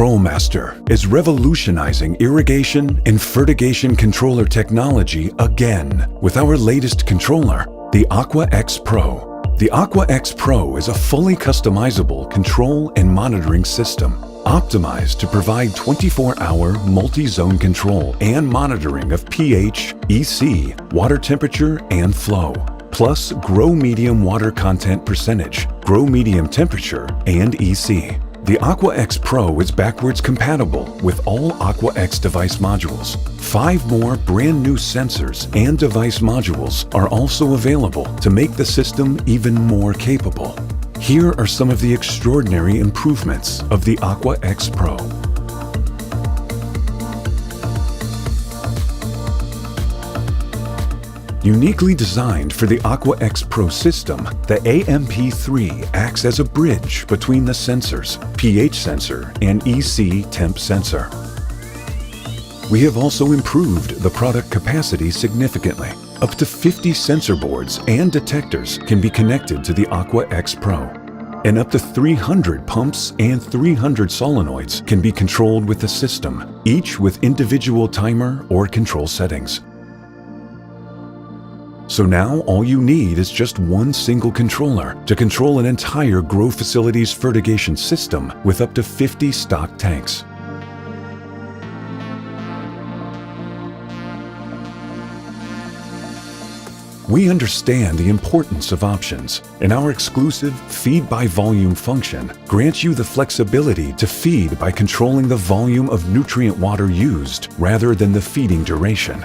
TrolMaster is revolutionizing irrigation and fertigation controller technology again with our latest controller, the Aqua-X Pro. The Aqua-X Pro is a fully customizable control and monitoring system optimized to provide 24-hour multi-zone control and monitoring of pH, EC, water temperature, and flow, plus grow medium water content percentage, grow medium temperature, and EC. The Aqua-X Pro is backwards compatible with all Aqua-X device modules. 5 more brand new sensors and device modules are also available to make the system even more capable. Here are some of the extraordinary improvements of the Aqua-X Pro. Uniquely designed for the Aqua-X Pro system, the AMP3 acts as a bridge between the sensors, pH sensor and EC temp sensor. We have also improved the product capacity significantly. Up to 50 sensor boards and detectors can be connected to the Aqua-X Pro, and up to 300 pumps and 300 solenoids can be controlled with the system, each with individual timer or control settings. So now all you need is just one single controller to control an entire grow facility's fertigation system with up to 50 stock tanks. We understand the importance of options, and our exclusive Feed by Volume function grants you the flexibility to feed by controlling the volume of nutrient water used rather than the feeding duration.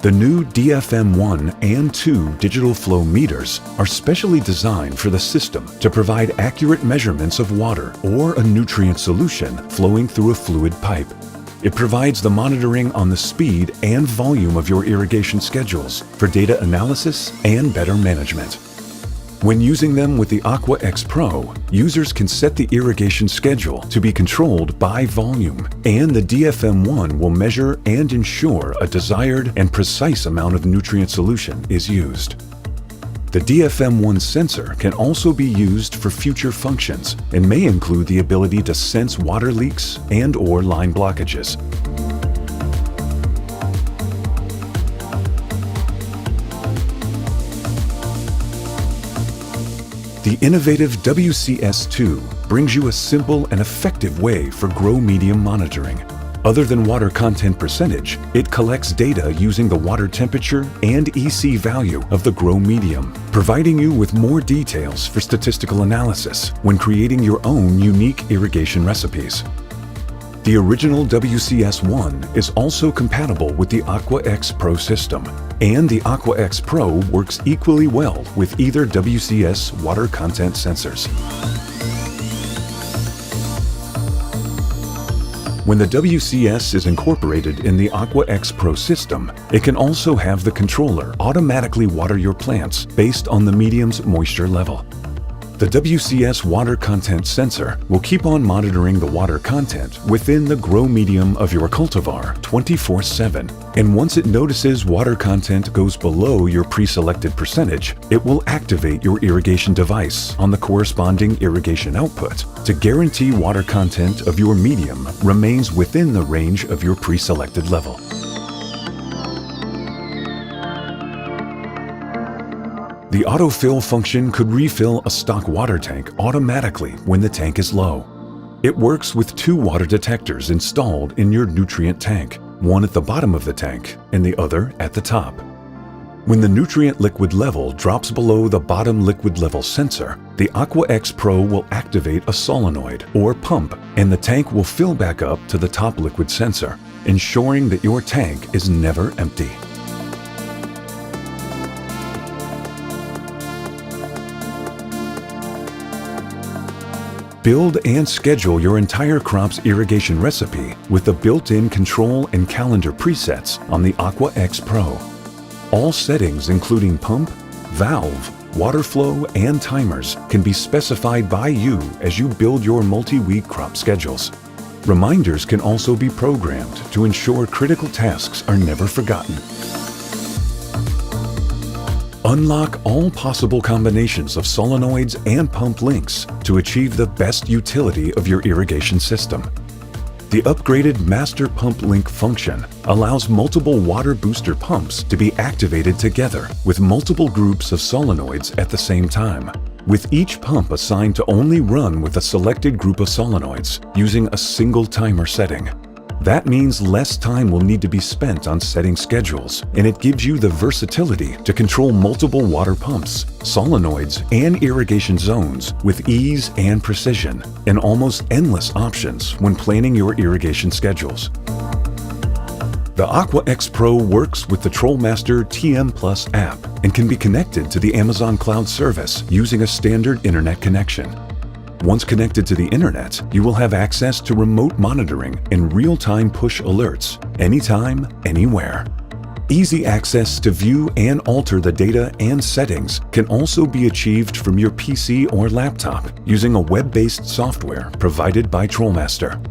The new DFM1 and 2 digital flow meters are specially designed for the system to provide accurate measurements of water or a nutrient solution flowing through a fluid pipe. It provides the monitoring on the speed and volume of your irrigation schedules for data analysis and better management. When using them with the Aqua-X Pro, users can set the irrigation schedule to be controlled by volume, and the DFM1 will measure and ensure a desired and precise amount of nutrient solution is used. The DFM1 sensor can also be used for future functions and may include the ability to sense water leaks and/or line blockages. The innovative WCS2 brings you a simple and effective way for grow medium monitoring. Other than water content percentage, it collects data using the water temperature and EC value of the grow medium, providing you with more details for statistical analysis when creating your own unique irrigation recipes. The original WCS1 is also compatible with the Aqua-X Pro system, and the Aqua-X Pro works equally well with either WCS water content sensors. When the WCS is incorporated in the Aqua-X Pro system, it can also have the controller automatically water your plants based on the medium's moisture level. The WCS water content sensor will keep on monitoring the water content within the grow medium of your cultivar 24/7, and once it notices water content goes below your pre-selected percentage, it will activate your irrigation device on the corresponding irrigation output to guarantee water content of your medium remains within the range of your pre-selected level. The autofill function could refill a stock water tank automatically when the tank is low. It works with 2 water detectors installed in your nutrient tank, one at the bottom of the tank and the other at the top. When the nutrient liquid level drops below the bottom liquid level sensor, the Aqua-X Pro will activate a solenoid or pump, and the tank will fill back up to the top liquid sensor, ensuring that your tank is never empty. Build and schedule your entire crop's irrigation recipe with the built-in control and calendar presets on the Aqua-X Pro. All settings including pump, valve, water flow, and timers can be specified by you as you build your multi-week crop schedules. Reminders can also be programmed to ensure critical tasks are never forgotten. Unlock all possible combinations of solenoids and pump links to achieve the best utility of your irrigation system. The upgraded Master Pump Link function allows multiple water booster pumps to be activated together with multiple groups of solenoids at the same time, with each pump assigned to only run with a selected group of solenoids using a single timer setting. That means less time will need to be spent on setting schedules, and it gives you the versatility to control multiple water pumps, solenoids, and irrigation zones with ease and precision, and almost endless options when planning your irrigation schedules. The Aqua-X Pro works with the TrolMaster TM Plus app and can be connected to the Amazon Cloud service using a standard internet connection. Once connected to the internet, you will have access to remote monitoring and real-time push alerts, anytime, anywhere. Easy access to view and alter the data and settings can also be achieved from your PC or laptop using a web-based software provided by TrolMaster.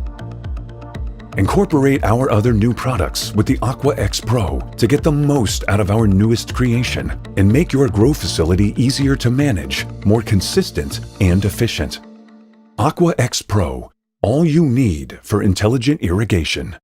Incorporate our other new products with the Aqua-X Pro to get the most out of our newest creation and make your grow facility easier to manage, more consistent, and efficient. Aqua-X Pro, all you need for intelligent irrigation.